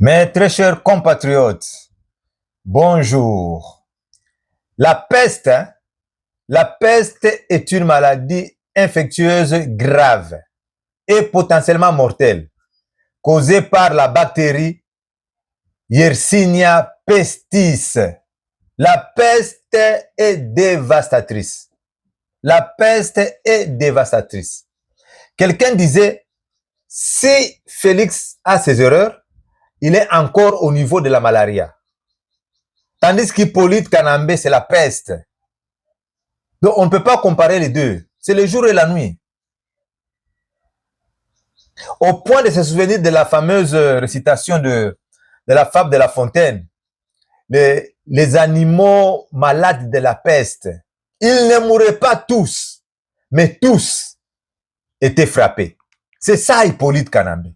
Mes très chers compatriotes, bonjour. La peste, la peste est une maladie infectieuse grave et potentiellement mortelle, causée par la bactérie Yersinia pestis. La peste est dévastatrice. La peste est dévastatrice. Quelqu'un disait, si Félix a ses erreurs, il est encore au niveau de la malaria. Tandis qu'Hippolyte Kanambe, c'est la peste. Donc, on ne peut pas comparer les deux. C'est le jour et la nuit. Au point de se souvenir de la fameuse récitation de la fable de La Fontaine, les animaux malades de la peste, ils ne mouraient pas tous, mais tous étaient frappés. C'est ça, Hippolyte Kanambe.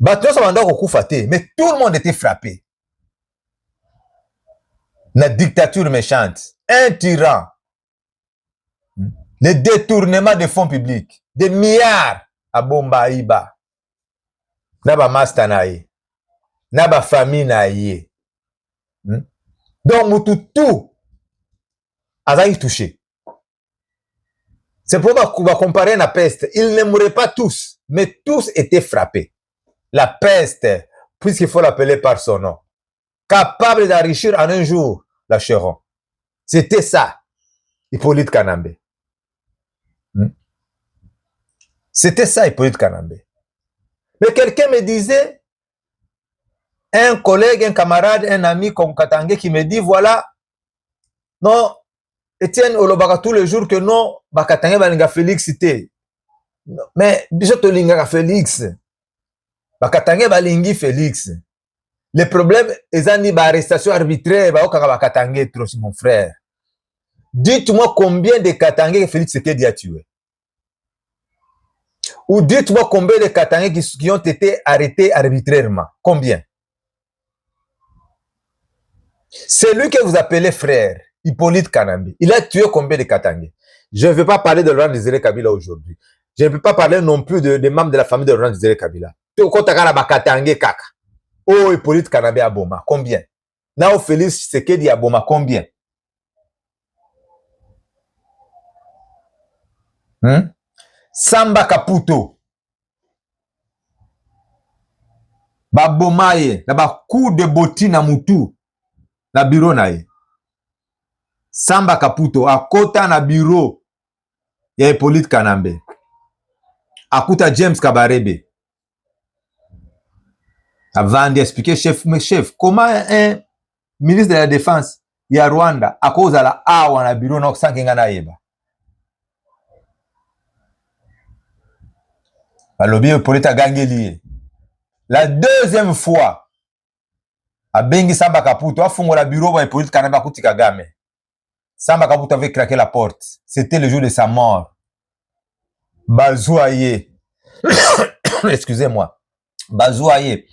Mais tout le monde était frappé. La dictature méchante, un tyran, le détournement des fonds publics, des milliards à Bombaïba, Naba Mastanaï, Naba Famine. Donc, tout a été touché. C'est pourquoi on va comparer la peste. Ils ne mouraient pas tous, mais tous étaient frappés. La peste, puisqu'il faut l'appeler par son nom, capable d'enrichir en un jour la Chéron. C'était ça, Hippolyte Kanambe. C'était ça, Hippolyte Kanambe. Mais quelqu'un me disait, un collègue, un camarade, un ami comme Katangé qui me dit, voilà, non, Etienne Olobaka tous les jours que non, Bakatangé balinga Félix cité. Mais bisoto linga Félix. Bakatangé balingi Félix. Le problème est une arrestation arbitraire, Bakatangé trop, mon frère. Dites-moi combien de Katangé Félix Tshisekedi a tué. Ou dites-moi combien de Katangé qui ont été arrêtés arbitrairement. Combien? Celui que vous appelez frère, Hippolyte Kanambe, il a tué combien de Katangé? Je ne veux pas parler de Laurent Désiré Kabila aujourd'hui. Je ne peux pas parler non plus des membres de la famille de Laurent Désiré Kabila. Oh, Hippolyte Kanambe à Boma, combien? Nao Félix Tshisekedi à Boma, combien? Samba Kaputo. Babomaye, na ba coup de bottine na mutu. Na bureau na ye. Samba Kaputo akota na bureau ya Hippolyte Kanambe. Akuta James Kabarebe. Avant d'expliquer chef, mais chef, comment un ministre de la Défense ya Rwanda à cause de la awa na bureau na sankinga na yeba. Balobi Hippolyte Gangeli. La deuxième fois, à Bengi Samba Kaputo, a fondé la bureau de Hippolyte Kanambe Kuti Kagame. Samba Kaputo avait craqué la porte. C'était le jour de sa mort. Bazouaye. Excusez-moi. Bazouaye.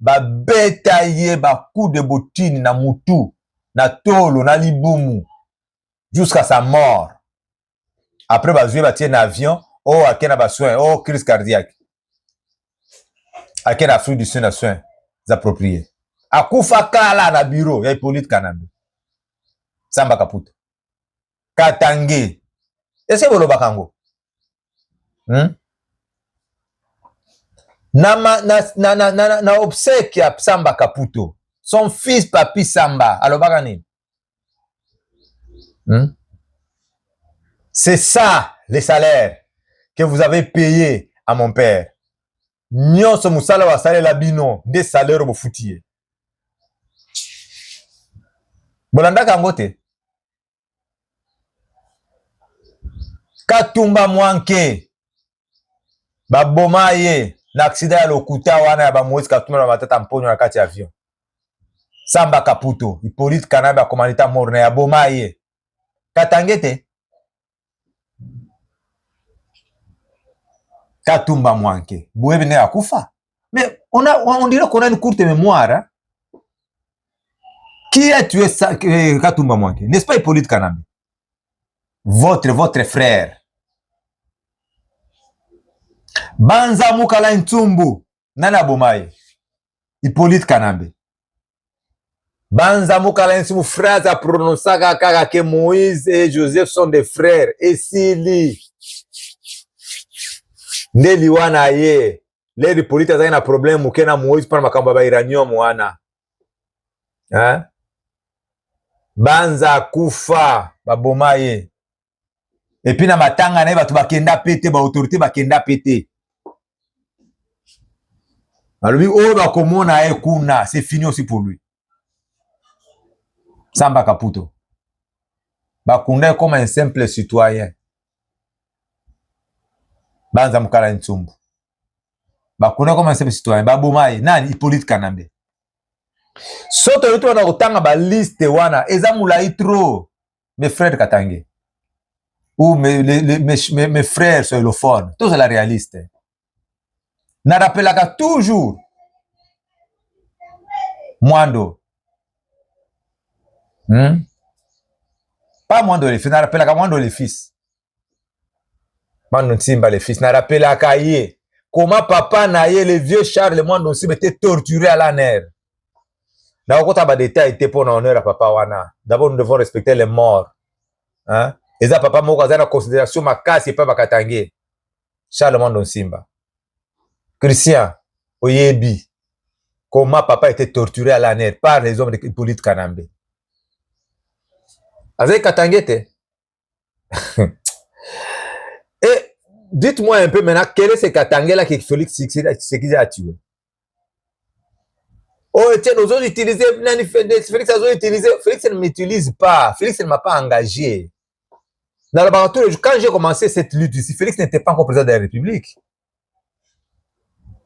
Ba betaye, ba coup de bottine na mutu, na tolo, na libumu. Jusqu'à sa mort. Après, Bazouaye va tirer un avion. Oh, à quel soin. Oh, crise cardiaque. À quel Afrique du Sud a soin appropriés. À Koufakala na bureau, il y a Hippolyte Kanambe. Samba Kaputo. Katangé. Est-ce que vous l'avez bakango? Na obsèque ya Samba Kaputo. Son fils Papi Samba. Alors bakani. C'est ça les salaires que vous avez payés à mon père. Nyonso musala wa salaire la bino des salaires au foutier. Bolanda kangote. Katumba Mwanke. Babomaye. Na accident ya lokuta wana ya ba Moïse Katumba na matata mponyo na kati avion. Samba Kaputo. Hippolyte Kanambe akomanita mort na ya bomaye. Katangete. Katumba Mwanke. Bouebe ne akufa. Mais on dirait qu'on a une courte mémoire. Hein? Qui a tué Katumba Mwanke? N'est-ce pas Hippolyte Kanambe? Votre frère. Banza Mukala Ntumbu. Nana Bomaye. Hippolyte Kanambe. Banza mukala nsimu phrase a prononcaka kaka que Moïse et Joseph sont des frères. Et sili. Ndeli wana ye. Leli Hippolyte azali na problème muke na Moïse par makambo ba iranium wana. Hein? Banza kufa baboma ye. Et puis na matanga na ye batu bakenda pete ba autorité bakenda pete. Alors lui oyo bakomona ye kuna, c'est fini aussi pour lui. Samba Kaputo. Bakunda comme un simple citoyen. Banza mukala ntsumbu. Bakunda comme un simple citoyen. Baboma ye nani Hippolyte Kanambe. Soto luto wana kotanga ba liste wana eza mulai trop. Mes frères Katange. Ou mes frères soilophones. Tous la réaliste. Na rappelaka toujours Mwando. Pas Mwando les fils. Na rappelaka Mwando les fils. Mwando Nsimba les fils. Na rappelaka ye. Comment papa na ye, le vieux Charles Mwando Nsimba était torturé à la nerf. D'abord, quand tu détail était pour honneur à papa wana. D'abord, nous devons respecter les morts. Hein? Et ça, papa moko azana considération ma casse et pas bakatangue. Charles Mwando Nsimba. Christian Oyebi. Comment papa était torturé à la nerf par les hommes de Hippolyte Kanambe. Azay katangete. Et dites-moi un peu maintenant, quel est ce katangé-là que Félix Tshisekedi a tué? Oh, tiens, nous avons utilisé, Félix a utilisé, Félix ne m'utilise pas, Félix ne m'a pas engagé. Dans le laboratoire, quand j'ai commencé cette lutte ici, Félix n'était pas encore président de la République.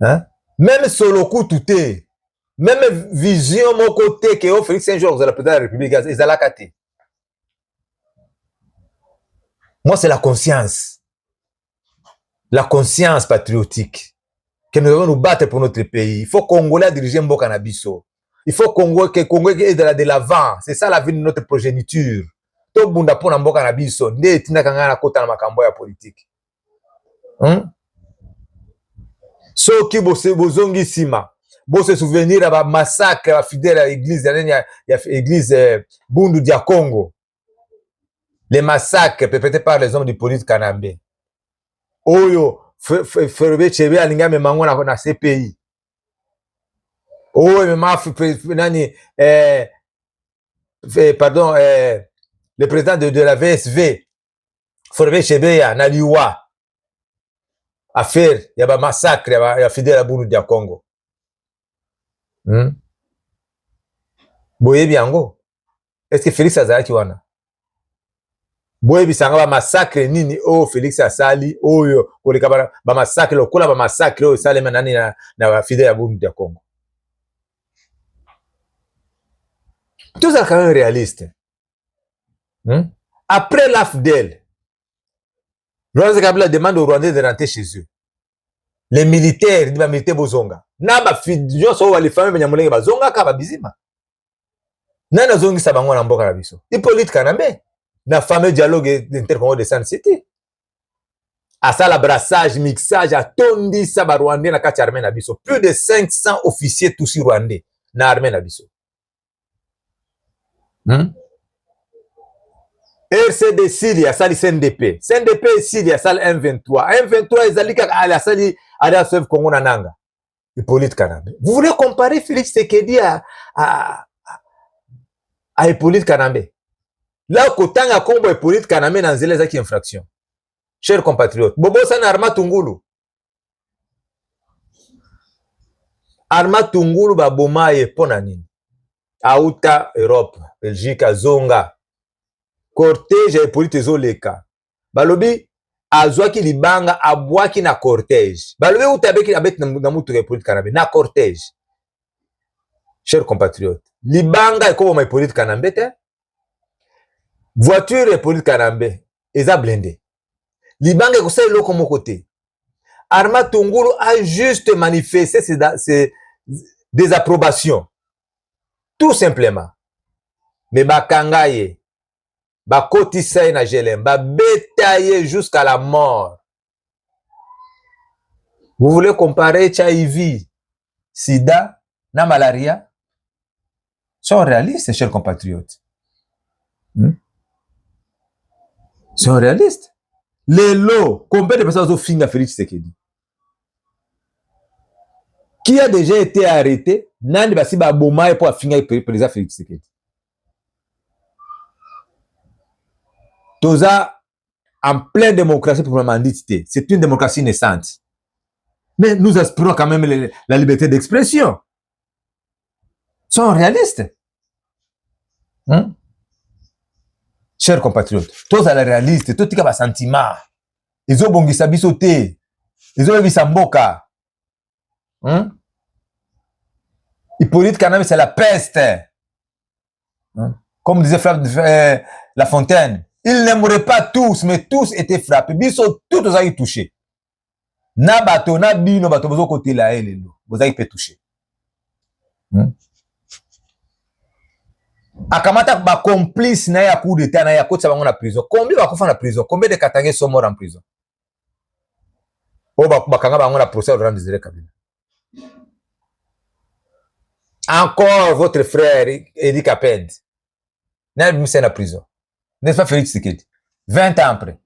Hein? Même Soloku Touté, même vision mon côté que oh, Félix un jour vous allez président de la République, ils allaient cater. Moi, c'est la conscience patriotique que nous devons nous battre pour notre pays. Il faut Congolais diriger Mboka na biso. Il faut que Congolais aient de l'avant. C'est ça la vie de notre progéniture. To bunda pona Mboka na biso. Nde tina kanga na kota na makambo ya politique. Soki bozongi sima. Bo se souvenir ba massacre ba fidèle à l'église ya église Bundu dia Congo. Les massacres perpétrés par les hommes du Hippolyte Kanambe. Oyo Ferbe Chebe alinga memango na CPI. Oyo nani pardon le président de la VSV Ferbe Chebe ya na liwa affaire ya ba massacre ya fidèle à Bundu dia Congo. Boyebi yango. Est-ce que Félix azalaki wana? Boyebi sanga ba massacre nini o Félix asali oyo koleka ba massacre lokola ba massacre o salema nani na fidèle ya Bundu ya Congo. Tout ça quand même réaliste. Après l'AFDEL, Joseph Kabila demande aux Rwandais de rentrer chez eux. Les militaires, les militaires bozonga. Na ba fidjo so wali famille banyamulenge bazonga ka ba bizima. Nana zongi sabango na mboka na biso. Hippolyte Kanambe. Na fameux dialogue intercongo de San City. Asala brassage, mixage, atondi sa ba Rwandais na kati armée na biso. Plus de 500 officiers tous rwandais na armée na biso. RCD Syria sali CNDP. CNDP Syria sali M23. M23 ezalika ala sali ala sauve Congo na nanga. Hippolyte Kanambe. Vous voulez comparer Félix Tshisekedi à Hippolyte Kanambe? Là, kotanga kombo Hippolyte Kanambe na nzela zaki infraction. Chers compatriotes, bobo sana Arma Tungulu. Arma Tungulu ba bomaye pona nini? Auta Europe, Belgique azonga. Cortège ya Hippolyte ezoleka. Balobi azwaki libanga abwaki na cortège. Balobi utabeki abeti na mutu ya Hippolyte Kanambe na cortège. Chers compatriotes, libanga ekoboma Hippolyte Kanambe te. Voiture ya Hippolyte Kanambe eza blindé. Libanga ekosala eloko moko te. Arma Tungulu a juste manifesté ses désapprobations. Tout simplement. Mais bakanga ye, bakotisa ye na gelem, babeta ye jusqu'à la mort. Vous voulez comparer HIV, Sida na malaria sont réalistes, chers compatriotes. Sont réalistes. Les lots, combien de personnes ont fini à Félix Tshisekedi? Qui a déjà été arrêté? Nandi basi ba boma pour finir président Félix Tshisekedi. Toza en pleine démocratie pour dit, c'est une démocratie naissante. Mais nous aspirons quand même la liberté d'expression. Ils sont réalistes. Chers compatriotes, tous à la réaliste, tous les sentiments. Ils ont bongi sabisoté. Ils ont vu Samboka. Hippolyte Kanambe, c'est la peste. Comme disait La Fontaine, ils n'aimeraient pas tous, mais tous étaient frappés. Ils sont tous ont touchés. Na bato, na bino, bato, bozo côté là, vous avez pu toucher. Akamata ba complice na ya coup d'état na ya kotsa bango na prison. Combien va kofa na prison? Combien de Katangais sont morts en prison? Oh ba kanga bango na procès de Désiré Kabila. Encore votre frère Edi Kapend. N'a mis en prison. N'est-ce pas Félix Tshisekedi? 20 ans après.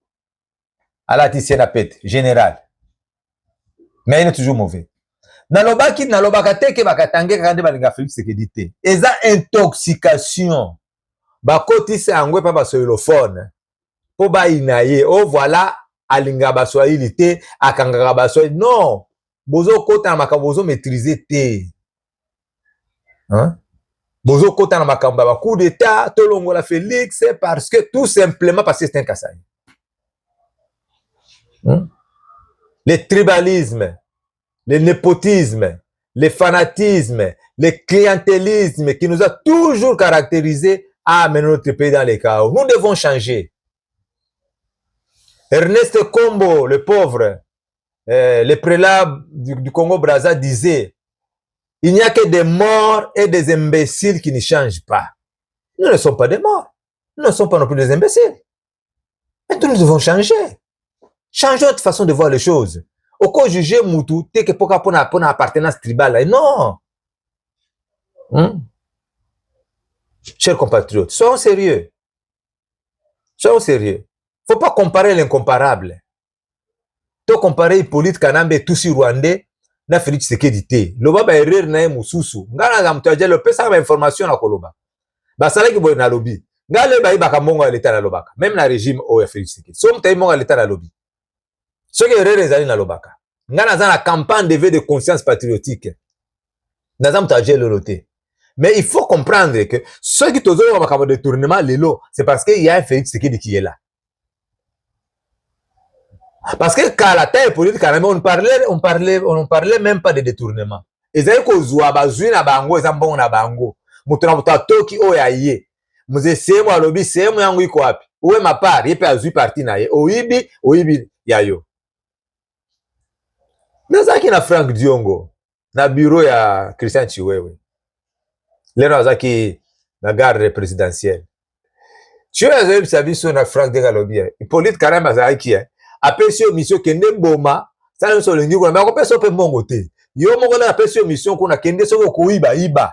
À la Tissiena Pet, général. Mais il est toujours mauvais. Nalobaki nalobaka teke bakatange kande balinga Félix Tshisekedi te. Eza intoxication. Bakotisi angwe pa basoilophone. Po ba inaye. Oh voilà alinga baswahili te, akangaka baswahili. Non. Bozo kota na makambo bozo maîtriser te. Bozo kota na makambo ba coup d'état tolongola Félix parce que tout simplement parce que c'est un Kassaï. Le tribalisme, le népotisme, le fanatisme, le clientélisme qui nous a toujours caractérisé à amener notre pays dans les chaos. Nous devons changer. Ernest Kombo, le pauvre, le prélat du Congo-Brazza disait, il n'y a que des morts et des imbéciles qui ne changent pas. Nous ne sommes pas des morts. Nous ne sommes pas non plus des imbéciles. Mais nous devons changer. Changeons notre façon de voir les choses. Au cas juger Moutou, t'es que pour appartenance tribale. Non. Chers compatriotes, soyons sérieux. Soyons sérieux. Faut pas comparer l'incomparable. To comparer Hippolyte Kanambe Tutsi Rwandais na Félix Tshisekedi te. Loba ba erreur na mususu. Ngana ga mutaje le pesa ba information na koloba. Ba sala ki boy na lobby. Ngale ba ibaka mongo ya leta na lobaka. Même na régime o ya Félix Tshisekedi. So mutaye mongo ya leta na lobby. Ce qui est erreur ezali na lobaka. Ngana za na campagne de veille de conscience patriotique. Naza mutaje le loté. Mais il faut comprendre que ceux qui tozo ba makambo de tournement lelo, c'est parce qu'il y a un Félix Tshisekedi qui est là. Parce que quand la taille politique, on ne parlait même pas de détournement. Ils avaient kozwa bazui na bango, ezambon na bango. Mutuna mutatoki o ya ye. Muze semu alobi semu yangu iko wapi? Uwe mapari, yepe azui parti na ye. Oibi ya yo. Nazaki na Frank Diongo, na bureau ya Christian Chiwewe. Leno azaki na garde présidentielle. Chiwewe azoyebi sabiso na Frank Diongo alobi. Hippolyte Kanambe azaki apesi yo mission kende mboma sala so lengi ko na ko peso pe mbongo te yo moko na apesi yo mission ko na kende so ko iba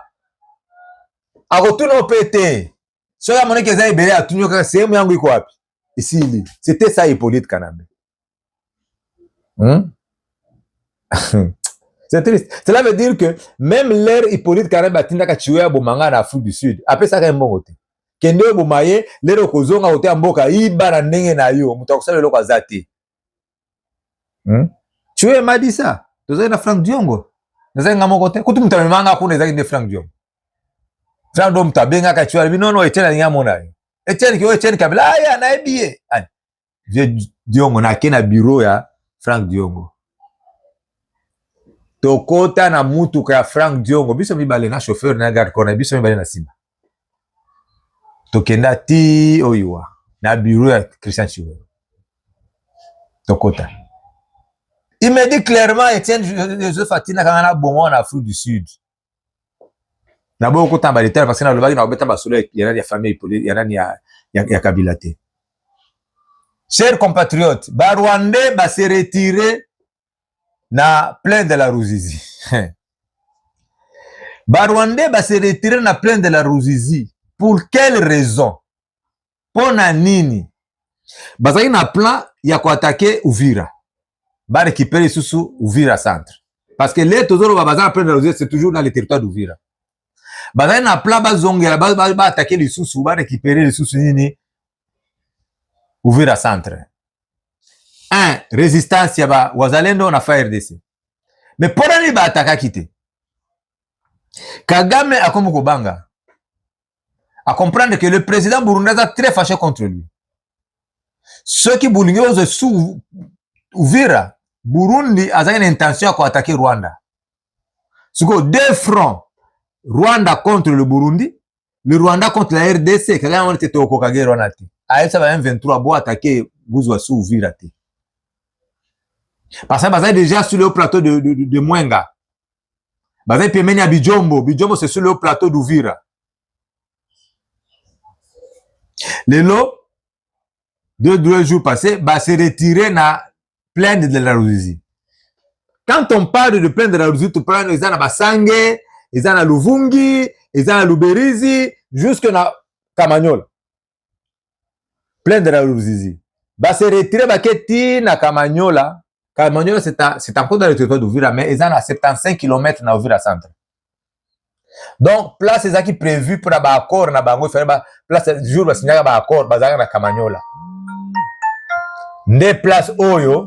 akotuna opete so ya moneke za ibere atunyo kaka sehemu yangu iko wapi isili. C'était ça Hippolyte Kanambe. C'est triste. Cela veut dire que même l'air Hippolyte Kanambe atinda ka chiwe ya bomanga na Afrique du Sud apesa ka mbongo te kende bomaye lero kozonga ote mboka iba na ndenge na yo mutakosala loko azate. Tu m'a dit ça. Tu as Frank Diongo. Tu as mon côté. Quand tu me manga pour les Frank Diongo. Frank Diongo ta benga ka tu as non non Etienne ya mona. Etienne Kabila ya na ebie. Vieux Diongo na kena bureau ya Frank Diongo. Tokota na mutu ka Frank Diongo biso mibale na chauffeur na garde corps na biso mibale na simba. Tokenda ti oyiwa na bureau ya Christian Chiwewe. Tokota. Il me dit clairement, Etienne Joseph Atina quand on a bon en Afrique du Sud. D'abord, quand on a l'état, parce que dans le bas, il y a un soleil, il y a des familles, il y a Kabila. Chers compatriotes, Rwandais va se retirer na plein de la Ruzizi. Barwandais va se retirer na plaine de la Ruzizi. Pour quelle raison? Pona nini? Bazaki na plan ya ko attaquer Uvira. Ba récupérer sous Uvira centre. Parce que les tozolo ba bazana plaine de la Ruzizi, c'est toujours dans le territoire d'Uvira. Bazaki na plan ba zongela ba attaquer les sous ba récupérer les sous nini Uvira centre. Un, résistance ya ba wazalendo na FARDC. Mais pona ni ba attaquer kité. Kagame a comme Kobanga à comprendre que le président burundais est très fâché contre lui. Ceux qui boulingent sous Uvira, Burundi a une intention à attaquer Rwanda. Ce que deux fronts, Rwanda contre le Burundi, le Rwanda contre la RDC, Kagame on était au Kokage Rwanda. A ça va M23 pour attaquer Buzwa sous Uvira. Parce que c'est déjà sur le plateau de Mwenga. Bazai pemeni à Bijombo. Bijombo, c'est sur le plateau d'Uvira. Le lot, 2 jours passés, va se retirer dans la plaine de la Ruzizi. Quand on parle de plaine de la Ruzizi, tu parles de Basange, ils ont Luvungi, ils ont Luberizi, jusque dans Kamanyola. Plaine de la Ruzizi. Va se retirer dans Kamanyola. Kamanyola, c'est encore dans le territoire d'Uvira, mais ils ont à 75 km dans Uvira centre. Donc, place c'est ça qui est prévu pour un accord, il fallait place jour va signer un accord, bazanga na Kamanyola. Nde place oyo,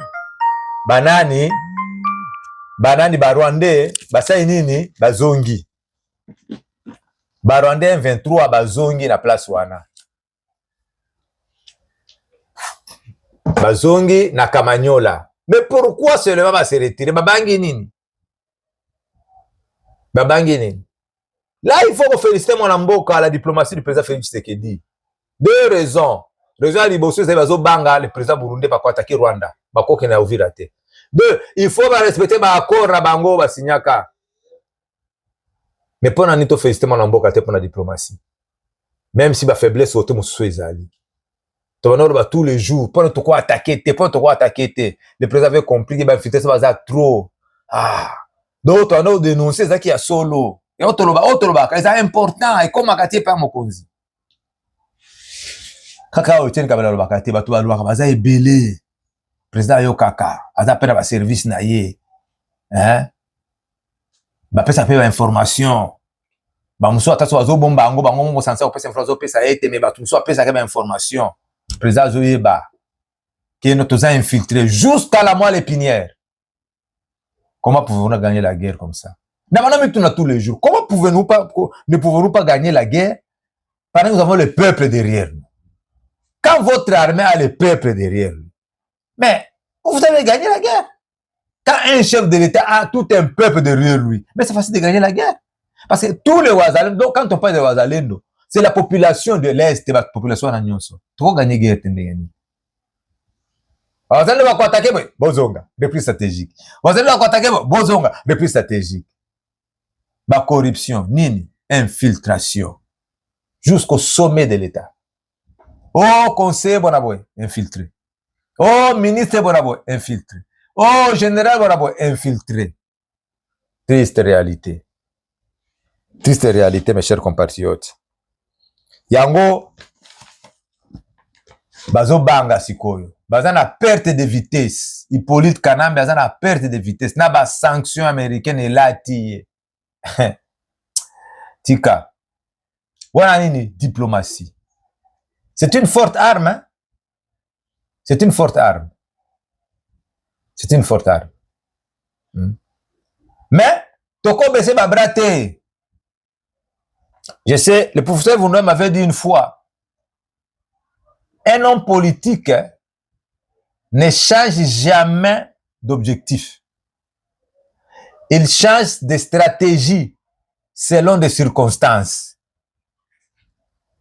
banani Barwandais, basai nini, bazongi. Barwandais 23 bazongi na place wana. Bazongi na Kamanyola. Mais pourquoi seulement va se retirer? Babangi nini? Là, il faut féliciter mon mboka à la diplomatie du président Félix Tshisekedi. 2 raisons. Raison à l'Ibosso, c'est le président burundais va attaquer Rwanda. Na Uvira te. 2, il faut respecter l'accord na bango ba signaka. Mais pour nito féliciter mon mboka te pour la diplomatie. Même si ba faiblesse auto mususu ezali. Tous les jours, pour ne pas attaquer, le président avait compris que la vitesse va trop. D'autres ont dénoncé ça qui est solo. Et c'est important. Et comme Makati pas Mokonzi. Kaka Otienne Kabela Bakati, Batu Alouaka, Baza est belé. Président Yo Kaka, Aza peine à service naïe. Hein? Bapé ça fait information. Bamuso Ataso Azo Bombango, Bango Sansa, Opé Sanfrazo, Pesa Ete, mais Batumso Pesa information. Président Zoyeba, qui nous a infiltré jusqu'à la moelle épinière. Comment pouvons-nous gagner la guerre comme ça? Tous les jours. Comment ne pouvons-nous pas gagner la guerre pendant que nous avons le peuple derrière nous? Quand votre armée a le peuple derrière nous, mais vous allez gagner la guerre. Quand un chef de l'État a tout un peuple derrière lui, mais c'est facile de gagner la guerre. Parce que tous les Ouazalendo, donc quand on parle de Ouazalendo, c'est la population de l'Est, la population de Nyonso. Tu vas gagner la guerre. Ouazalendo va attaquer, Bozonga, reprise stratégique. Ouazalendo va attaquer, Bozonga, reprise stratégique. La corruption, nini, infiltration, jusqu'au sommet de l'État. Oh, conseiller Bonaboy, infiltré. Oh, ministre Bonaboy, infiltré. Oh, général Bonaboy, infiltré. Triste réalité. Triste réalité, mes chers compatriotes. Yango, bazo banga sikoyo. Baza na perte de vitesse. Hippolyte Kanambe baza na perte de vitesse. Na ba sanction américaine et lati. Tika. Wana nini diplomatie. C'est une forte arme. Hein? C'est une forte arme. C'est une forte arme. Mais, toko bese ba brate. Je sais, le professeur Vounoy m'avait dit une fois, un homme politique ne change jamais d'objectif. Il change de stratégie selon des circonstances.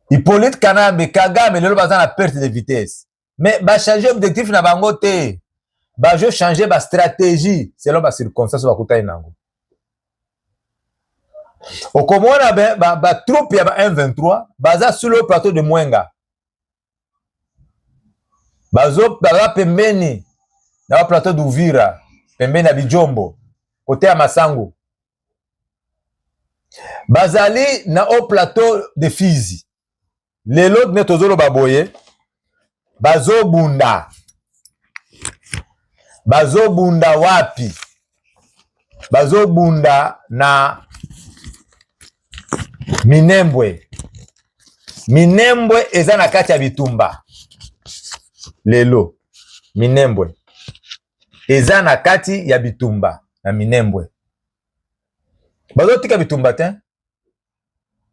Hippolyte Kanambe, Kagame, le bazan a perte de vitesse. Mais ba changer d'objectif na bango te. Ba je changer ba stratégie selon ba circonstances ba kuta inango. Au Komona ba troupe ya ba M23 baza sur le plateau de Mwenga. Bazo pembeni na plateau d'Uvira, pembeni na Bijombo, côté ya Masango. bazali na au plateau de Fizi. Lelo ne tozolo baboye bazobunda. Bazobunda wapi? Bazobunda na Minembwe. Minembwe eza na kati ya bitumba. Lelo Minembwe eza na kati ya bitumba na Minembwe. Bazotika bitumba te.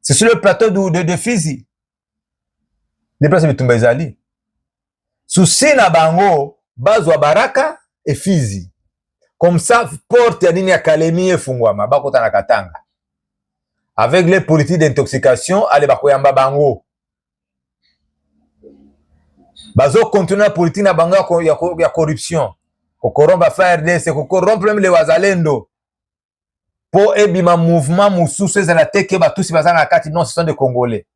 C'est sur le plateau de Fizi. Les places bitumba ezali. Susi na bango bazwa Baraka et Fizi. Comme ça, porte ya nini ya Kalemi efungwama bakota na Katanga. Avec les politiques d'intoxication, ale bakoyamba bango. Bazo continuer la politique na bango ya corruption. Kokoromba FARDC, kokorompa même les wazalendo. Po ebima mouvement mususu ezala teke batusi bazana na kati, non, ce sont des Congolais.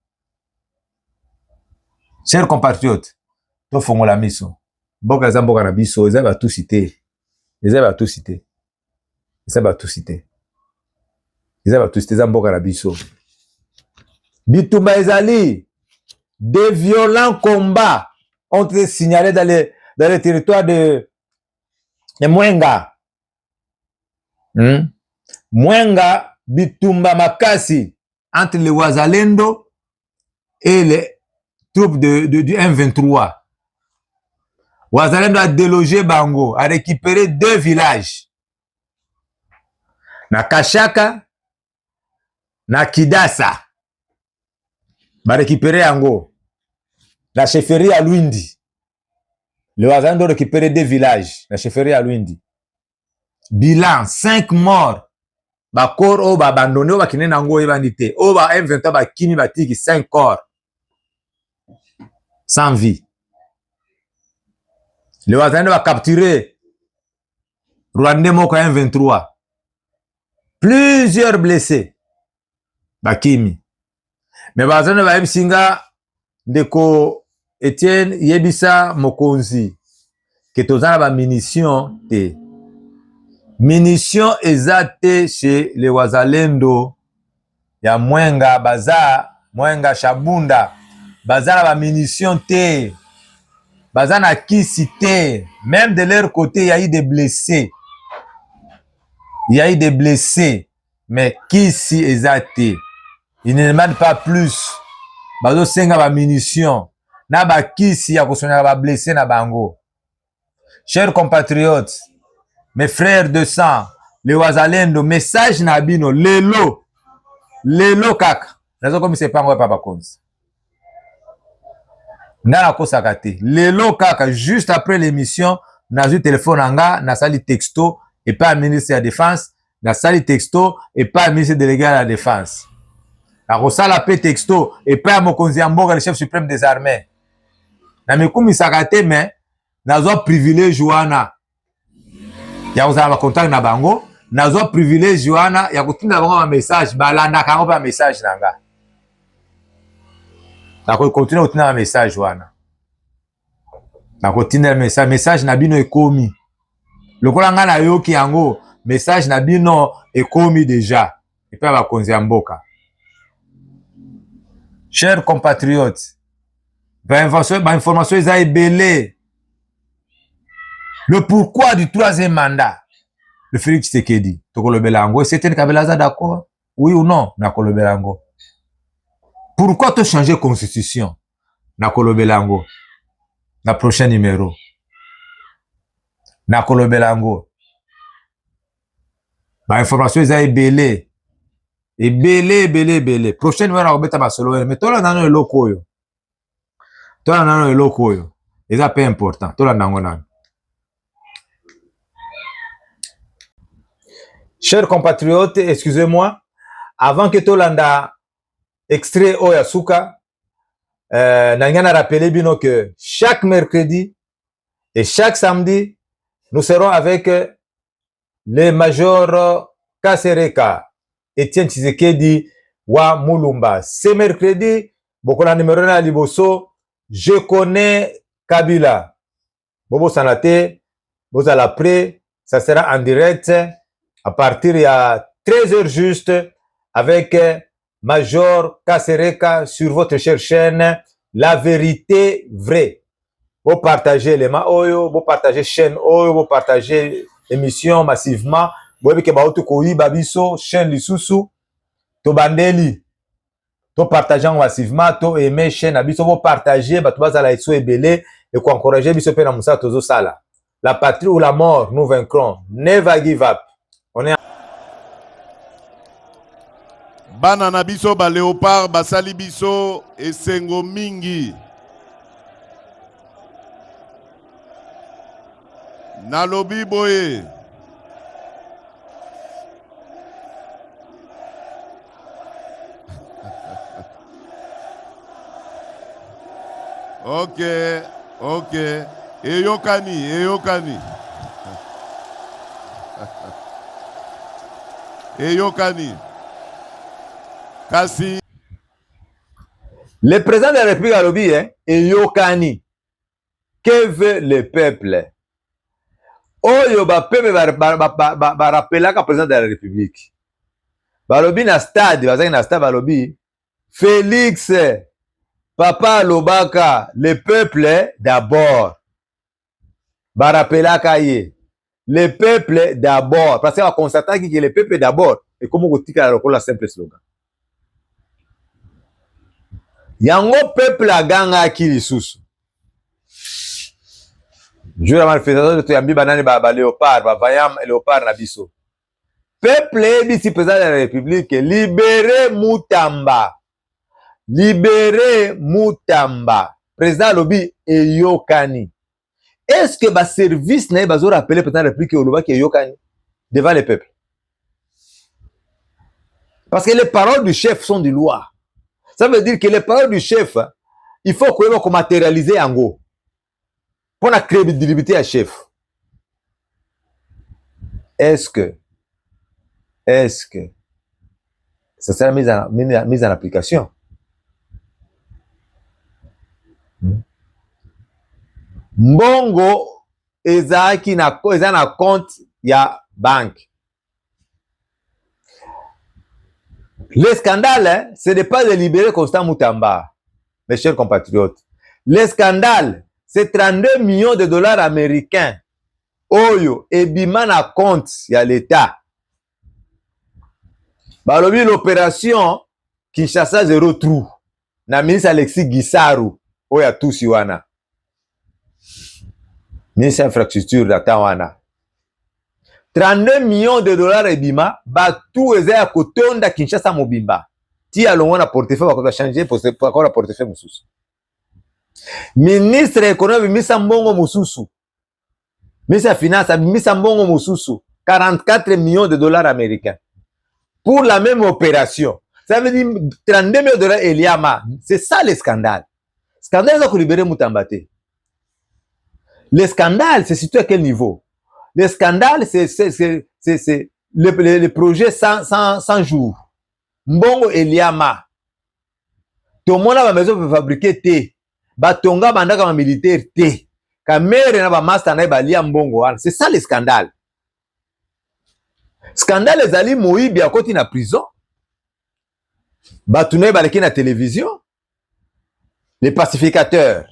Chers compatriotes, to fongola miso. Mboka za mboka na biso, eza batusi te. Eza batusi te. Eza batusi te. Eza batusi te za mboka na biso. Bitumba ezali, des violents combats ont été signalés dans les territoires de Mwenga. Mwenga, bitumba makasi entre les Wazalendo et les troupes du M23. Wazalendo a délogé Bango, a récupéré 2 villages. Na Kashaka, na Kidasa. Ba récupéré Ango. La chefferie à Luindi. Le Wazalendo a récupéré 2 villages. La chefferie à Luindi. Bilan, 5 morts. Ba corps o ba abandonné o ba kine nango ebandité. O ba M23 ba kimi batiki 5 corps. Sans vie. Le Wazalendo va capturer Rwandais moko M23. Plusieurs blessés. Bakimi. Mais Wazalendo va singa ndeko Etienne Yebisa Mokonzi. Que tozana ba munitions te. Munitions ezate chez les Wazalendo ya Mwenga Baza, Mwenga Shabunda. Baza ba munitions te. Baza na kisi te. Même de leur côté, il y a eu des blessés. Il y a eu des blessés. Mais kisi ezate. Ils ne demandent pas plus. Bazo senga ba munitions. Na ba kisi ya kosonga ba blessés na bango. Chers compatriotes, mes frères de sang, les Wazalendo, message na bino, lelo kaka. Nazo comme c'est pas moi papa Konzi. Nana kosaka te. Lelo kaka, juste après l'émission, na eu téléphone anga, na sali texto et pas ministre de la défense, na sali texto et pas ministre délégué à la défense. Na kosala pe texto et pas Mokonzi Mboka, le chef suprême des armées. Na mikumi sakate mais nazo privilège wana. Ya kozala ba contact na bango, nazo privilège wana ya kotinda bango ba message, balanda kango ba message nanga. Na kotinda kotinda ba message wana. Na kotinda message na bino ekomi. Lokola nga na yoki yango, message na bino ekomi déjà. Et pas ba konzi ya mboka. Chers compatriotes, ba information eza ebele. Le pourquoi du 3e mandat de Félix Tshisekedi. Tokolobelango. C'était Kabelaza d'accord? Oui ou non? Nakolobelango. Pourquoi te changer de constitution? Nakolobelango. Na prochain numéro. Nakolobelango. Ba information eza ebele. Ebele. Prochain numéro nakobeta basolo. Mais tola nano eloko oyo. Tola nano eloko oyo. Eza peu important. Tola nango nano. Chers compatriotes, excusez-moi, avant que Tolanda extrait Oyasuka, Nangana rappelé bino que chaque mercredi et chaque samedi, nous serons avec le major Kasereka, Etienne Tshisekedi wa Mulumba. Ce mercredi, Bokola numéro na liboso, je connais Kabila. Bobo Sanate, vous allez après, ça sera en direct. À partir de 13h juste avec Major Kasereka sur votre chère chaîne La Vérité Vraie. Vous partagez les oyo, vous partagez chaîne oyo, vous partagez émission massivement. Vous voyez que baoto koyiba biso chaîne lisusu to bandeli. To partageant massivement, to aimer chaîne abiso, vous partagez, bato bazala iso ebele et ko encourager biso pe na musa tozo sala. La patrie ou la mort, nous vaincrons. Never give up. On est Bana na biso ba léopard basali biso esengo mingi. Nalobi boye. Ok, ok. Eyokani, eyokani. Eyokani. Kasi. Le président de la République a lobby, hein, eyokani. Que veut le peuple? Oyo ba peuple ba rappelaka président de la République. Ba lobby na stade, bazaki na stade ba lobby. Félix, Papa Lobaka, le peuple d'abord. Ba rappelaka ye. Le peuple d'abord. Parce qu'on constate que le peuple d'abord. Et comment on dit la simple slogan. Yango peuple a ganga ki lisusu. Jour la manifestation de Yambi Banani ba léopard, ba vayam léopard na biso. Peuple bisi président de la République, libérez Moutamba. Libérez Moutamba. Président Lobi eyokani. Est-ce que ba service na bazo rappeler président de la République oloba ki eyokani devant le peuple? Parce que les paroles du chef sont des lois. Ça veut dire que les paroles du chef, il faut qu'on matérialiser en gros. Pour la crédibilité à chef. Est-ce que ça sera mise en application? Mbongo ezaki na compte ya banque. Le scandale, hein, ce n'est pas de libérer Constant Moutamba, mes chers compatriotes. Le scandale, c'est 32 millions de dollars américains. Oyo, ebima na compte ya l'État. Balobi l'opération Kinshasa Zero Trou. Na ministre Alexis Gisaru. Oya tusi wana. Ministre infrastructure data wana. 32 millions de dollars ebima, batu eza ya kotonda Kinshasa mobimba. Ti alongo na portefeuille bakota changer pour la portefeuille mususu. Ministre économique misa mbongo mususu. Ministre finance misa mbongo mususu. 44 millions de dollars américains. Pour la même opération. Ça veut dire 32 millions de dollars Eliama. C'est ça le scandale. Scandale est libérer Moutambate. Le scandale, c'est situé à quel niveau? Le scandale, c'est le projet 100 jours. Mbongo Eliama. Tout le monde a besoin de fabriquer thé. Batonga bandaka ma militaire thé. Kamere na ba master na ba lia mbongo. C'est ça le scandale. Scandale ezali moyibi à côté na prison. Batune baleki na télévision. Les pacificateurs.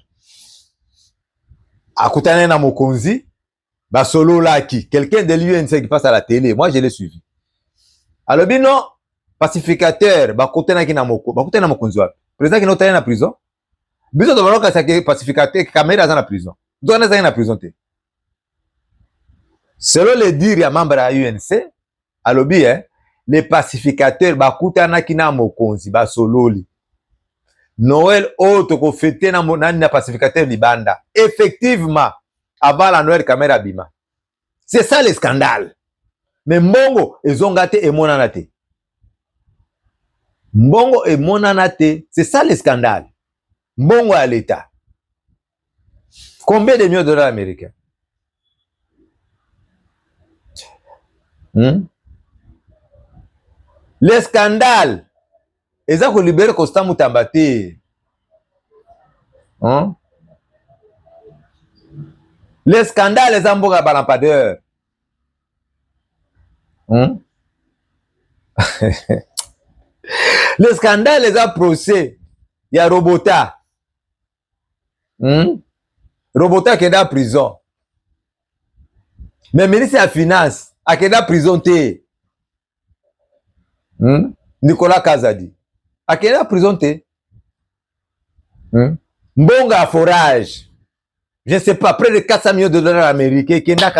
Akutane na mokonzi. Basolo laki. Quelqu'un de l'UNC qui passe à la télé. Moi, je l'ai suivi. Alors, non, pacificateur, bakutana ki na moko. Bakutana na mokonzi wapi. Président qui n'otane na prison. Biso de baloka sake pacificateur, caméra dans la prison. Doana za na prison te. Selon les dires ya membre à UNC, alobi, hein, les pacificateurs, bakutana ki na mokonzi, basololi. Noël autre ko fêter na pacificateur libanda. Effectivement, avant la Noël caméra bima. C'est ça le scandale. Mais mbongo ezongate et monanate. Mbongo et monanate, c'est ça le scandale. Mbongo à l'État. Combien de millions de dollars américains? Le scandale. Eza ko libérer Constant Moutamba te. Le scandale eza mboka balampadeur. Le scandale les a procès. Il y a Robota. Robota qui est dans la prison. Mais ministre de la Finance, a qui est dans la prison. Nicolas Kazadi. A qui est dans la prison. Mbonga forage. Je ne sais pas, près de 400 millions de dollars américains qui est dans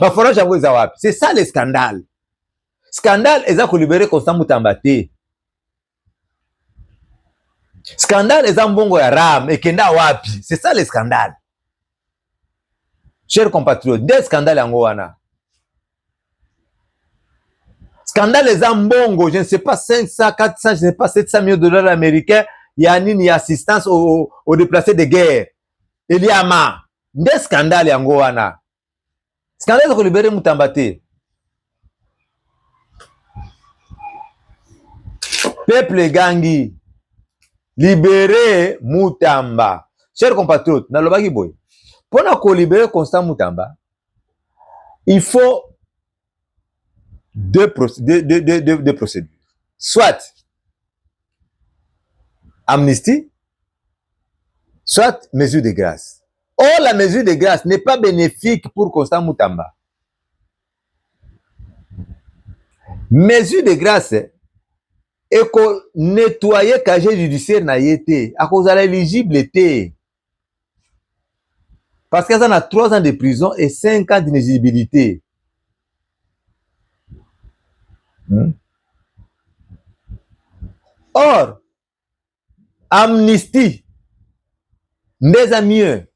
le forage. C'est ça le scandale. Scandale, ils ont libéré Constant Moutamba. Scandale, ils ont mbongo ya ram et kenda wapi. C'est ça le scandale. Chers compatriotes, des scandales en Goana. Scandale, ils ont mbongo, je ne sais pas, 500, 400, je ne sais pas, 700 millions de dollars américains. Il y a une assistance aux déplacés de guerre. Il y a des scandales en Goana. Scandale, ils ont libéré Moutamba. Peuple Gangi. Libérer Moutamba. Chers compatriotes, nalobaki boy. Pour libérer Constant Moutamba, il faut deux procédures. Soit amnistie, soit mesure de grâce. Or, la mesure de grâce n'est pas bénéfique pour Constant Moutamba. Mesure de grâce, et qu'on nettoyait casier judiciaire na yété, à cause de l'éligibilité. Parce qu'elle a 3 ans de prison et 5 ans d'inéligibilité. Or, amnistie, n'est mieux.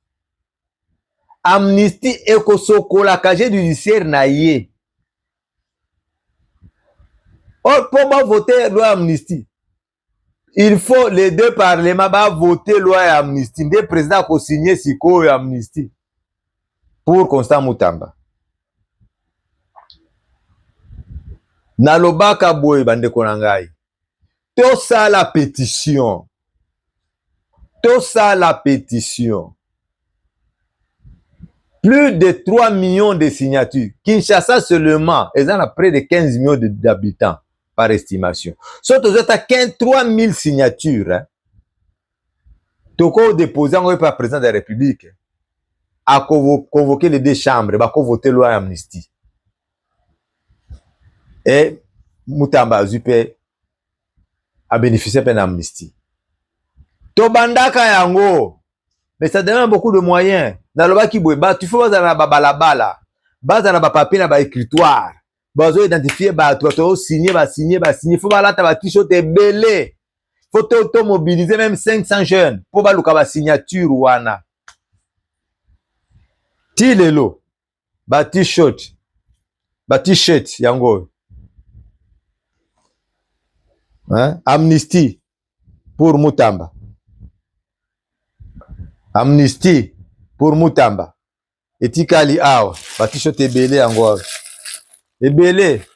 Amnistie et qu'on soko la casier judiciaire na yé. Or, pour voter loi amnistie, il faut les deux parlements voter loi amnistie. Le président a signé Siko amnistie pour Constant Moutamba. Nalobaka boy bande konangai. Tout ça la pétition. Tout ça la pétition. Plus de 3 millions de signatures. Kinshasa seulement, ils ont près de 15 millions d'habitants. Par estimation. Surtout, vous êtes 3 000 signatures. Toko déposé par le président de la République à convoquer les 2 chambres, à voter loi amnistie. Et Moutamba Zupe a bénéficié d'une amnistie. Tobandaka yango, mais ça demande beaucoup de moyens. Dans le bas qui boit, tu faut dans balabala, dans la papier, dans l'écritoire. Bazo identifier signer, faut la t-shirt belé. Faut mobiliser même 500 jeunes pour baluka signature wana. Ti lelo t-shirt yango. Amnistie pour Moutamba. Amnistie pour Moutamba. Etikali awa t-shirt belé yango. Ebele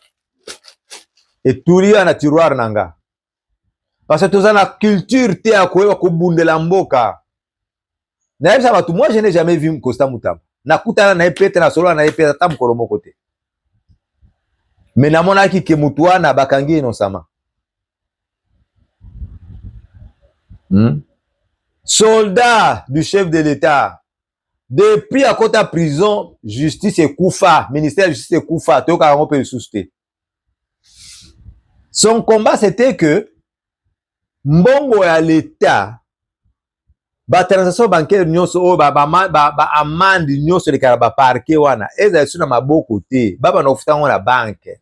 et touria na tiroir nanga parce que tous la culture te a ko bundela mboka na yebisa batu. Moi je n'ai jamais vu Constant Moutamba na kutana na epete na solo na epete ta mukolo moko te, mais na mona ki ke mutuana bakangi inosama. Soldat du chef de l'État. Depuis à côté de la prison, justice et Koufa, ministère de justice et Koufa, son combat c'était que mbongo ya l'État, transaction bancaire nyonso amande nyonso le karaba parquet wana, eza suna maboko te, baba na ofuta na banque.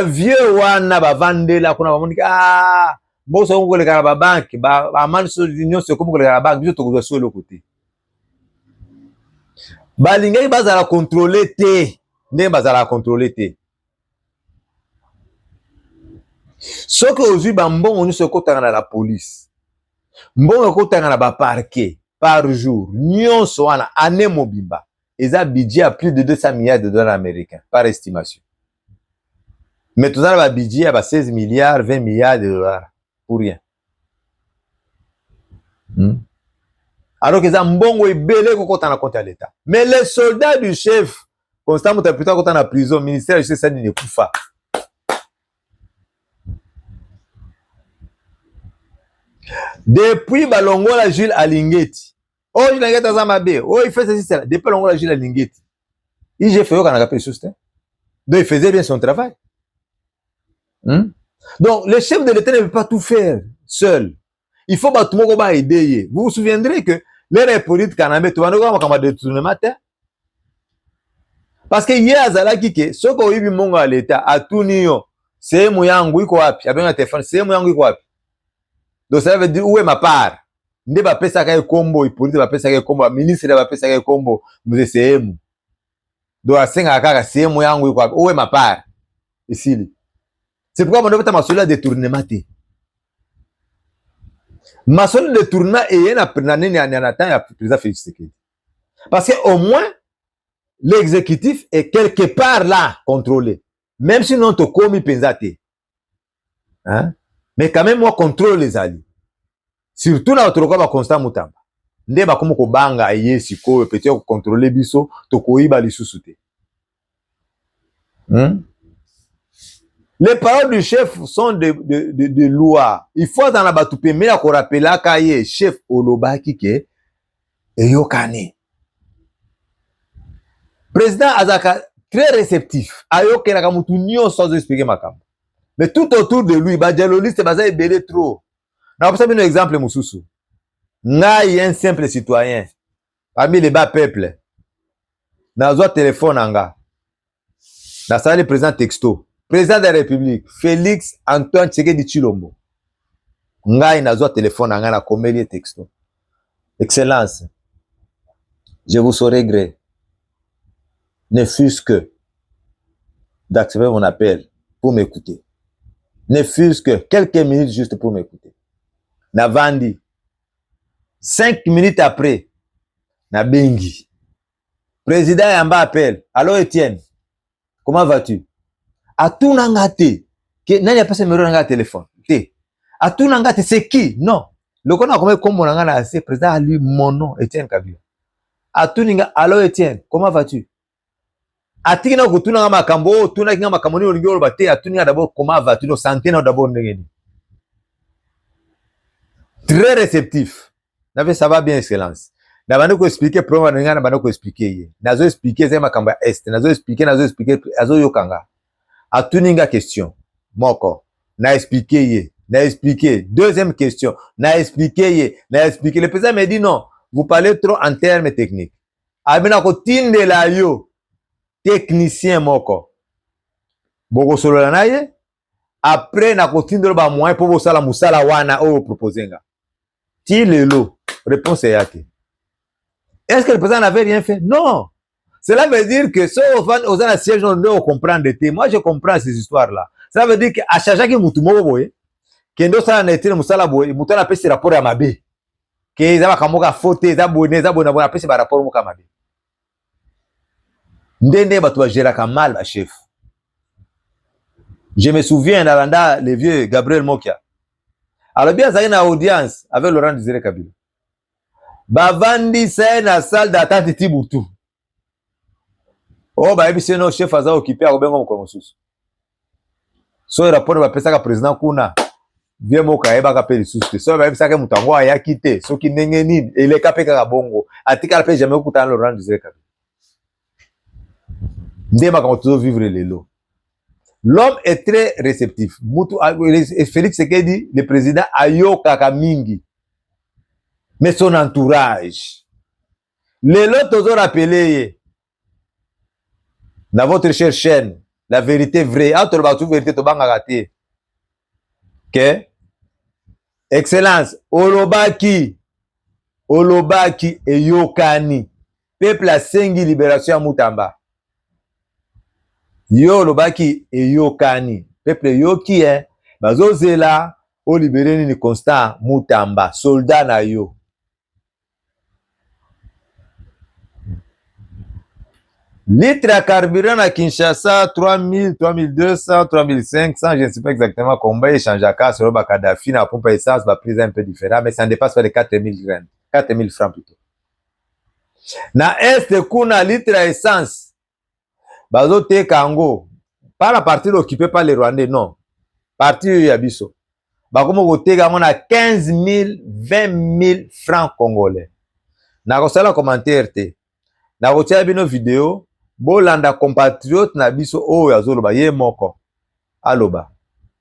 Vieux wana vandela kuna bamonika boso ngo le karaba banque, amande so nyonso comme le karaba banque, biso tokozwa so le côté. Balingai bazala contrôler te, ne bazala contrôler te. Ce que aujourd'hui bambon on se kotanga na la police. Mbongo kotanga na ba parquet par jour. Nyonso wana ane mobimba. Eza budget à plus de 200 milliards de dollars américains par estimation. Mais tout ça ba budget à 16 milliards, 20 milliards de dollars pour rien. Alors que ça mbongo ebele kokota na compte à l'État. Mais les soldats du chef Constant Moutamba plutôt kota na prison, ministère de justice ne kufa. Depuis balongola Jules Alingeti. Oh, Jules Alingeti aza mabe. Oh, il fait ceci, cela. Depuis balongola Jules Alingeti. Il j'ai fait au Canada Pessoustin. Donc, il faisait bien son travail. Donc, le chef de l'État ne peut pas tout faire seul. Il faut que tout le monde aider. Vous vous souviendrez que les républiques Canada, tout le monde a détournement. Parce que hier, azalaki ke soko oyibi mongo à l'État atuni yo sehemu yangu iko wapi? Abenga téléphone, sehemu yangu iko wapi? Donc ça veut dire où est ma part? Nde bapesaka ye kombo, ipolite bapesaka ye kombo, ministre bapesaka ye kombo, muze sehemu. Donc asenga kaka sehemu yangu iko wapi? Où est ma part? Ici. C'est pourquoi on doit masolo détournement te. Masolo détournement et na nini na temps ya président Félix Tshisekedi. Parce que au moins l'exécutif est quelque part là contrôlé. Même si non to komi penzate. Hein? Mais quand même moi contrôle les alliés. Surtout na otoroka ba Constant Mutamba. Nde ba komo ko banga ye siko peut-être ko contrôler biso to koiba lisusu te. Les paroles du chef sont de loi. Il faut dans la batupe mais la ko rappela ka ye chef olobaki ke eyokane. Président Azaka très réceptif. Ayoke na kamutu nyo sans expliquer makambo. Mais tout autour de lui, ba dialoliste baza ebele trop. Na pour ça un exemple mususu. Ngai un simple citoyen parmi les bas peuples. Nazwa téléphone anga. Na sali président texto. Président de la République, Félix Antoine Tshisekedi Tshilombo. Ngai nazwa téléphone anga na komeli texto. Excellence. Je vous saurai gré. Ne fût-ce que d'accepter mon appel pour m'écouter. Ne fût-ce que quelques minutes juste pour m'écouter. Navandi. 5 minutes après, na bengi. Président Yamba appelle. Allô Étienne, comment vas-tu? Atuna ngate. Nani a passé numéro na téléphone? Té. Atuna ngate, c'est qui? Non. Le qu'on a comme mon na assez président a lui mon nom Étienne Kabila. Atuninga, allô Étienne, comment vas-tu? Atina ko tuna makambo, tuna kinga makamoni olingolo baté, atuninga d'abord comment vas-tu? No santé na d'abord ndengeni. Très réceptif. N'avait ça va bien excellence. N'avait ko expliquer problème na ngana bana ko expliquer. Nazo expliquer zema kamba est, nazo expliquer azo yokanga. Atuninga question. Moko. Na expliquer ye. Na expliquer. Deuxième question. Na expliquer ye. Na expliquer. Le président me dit non. Vous parlez trop en termes techniques. Abina ko tinde la yo. Technicien moko. Boko solo na ye. Après na ko tinde ba moyen pour bo sala musala wana o proposenga. Ti lelo. Réponse est yake. Est-ce que le président n'avait rien fait? Non. Cela veut dire que ceux aux gens à siège, on doit comprendre. Moi, je comprends ces histoires-là. Ça veut dire qu'à chaque fois que Moutumo boye, kendo ça n'a été musala boye, Mouton a fait ce rapport à Mabe. Que ils avaient kamoka faute, ils abonnés, ils a fait ce rapport à Mabe. Ndende batwa gérer comme mal, ma chef. Je me souviens dans le vieux Gabriel Mokia. Alors bien, ça y a une audience avec Laurent Désiré Kabila. Bavandi c'est na salle d'attente Tibutu. Oh bah ebisi no chef aza occupé a kobenga moko mosusu. So rapport ba pesa ka président kuna. Vie moka eba ka pe lisusu. So ba ebisa ka mutango ayaki te. Soki ndenge nini ele ka pe ka bongo. Atika pe jamais okutana Laurent Désiré Kabila. Ndema ka moto vivre lelo. L'homme est très réceptif. Mutu Félix Tshisekedi le président ayoka ka mingi. Mais son entourage. Lelo tozo rappelé dans votre chère chaîne, la vérité vraie, entre la vérité to banga raté. Que Excellence, Olobaki et Yokani. Peuple a sengi libération à Mutamba. Yo Olobaki et Yokani. Peuple Yoki hein. Bazo zela o libéré ni Constant Mutamba, soldat na yo. Litre à carburant à Kinshasa, 3000, 3200, 3500, je ne sais pas exactement combien il change à cas sur le Kadhafi, la pompe essence va prix un peu différent, mais ça ne dépasse pas les 4000 graines, 4000 francs plutôt. Na est kuna litre à essence, bazo te kango, pas la partie occupée par les Rwandais, non. Partie Yabiso. bakomo koteka ngo na 15 000 20 000 francs congolais. Nakosala commentaire te, nakotia bino video bolanda compatriote na biso oyo azoloba ye moko aloba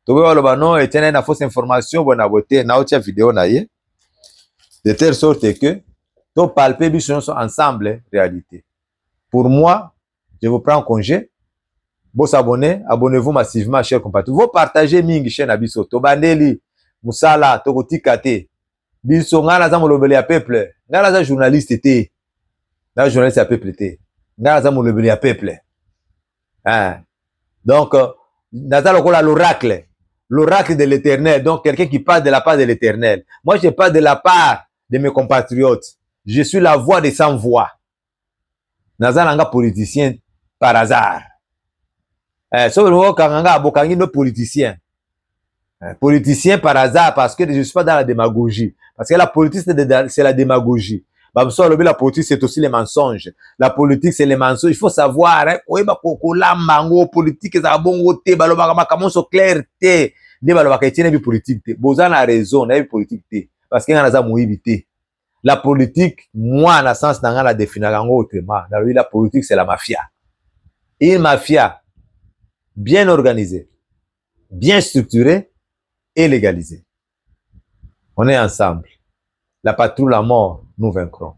tokoki aloba non etienne na fausse information bona bote naotia video na ye de telle sorte que to palper biso nyonso ensemble réalité. Pour moi, je vous prends congé. Vous abonnez, abonnez-vous massivement, chers compatriotes. Vous partagez mingi chaîne na biso. To bandeli musala to kotika te. Biso ngana za molobeli ya peuple. Ngana za journaliste te. Na journaliste ya peuple te. Ngana za molobeli ya peuple. Hein. Donc naza lokola l'oracle. L'oracle de l'Éternel. Donc quelqu'un qui parle de la part de l'Éternel. Moi je parle de la part de mes compatriotes. Je suis la voix des sans voix. Naza nanga politicien par hasard. Sauf le kanganga abokangi no politicien. Politicien par hasard parce que je ne suis pas dans la démagogie. Parce que la politique c'est la démagogie. La politique c'est aussi les mensonges. La politique c'est les mensonges. Il faut savoir, hein, politique ça bongo te balobaka makambo so clair te. Ne balobaka etienne bi politique te. Bozana raison, na bi politique te. Parce que ngana za moyibi te. La politique, moi, dans le sens dans la définition autrement. La politique, c'est la mafia. Une mafia bien organisée, bien structurée et légalisée. On est ensemble. La patrouille à mort, nous vaincrons.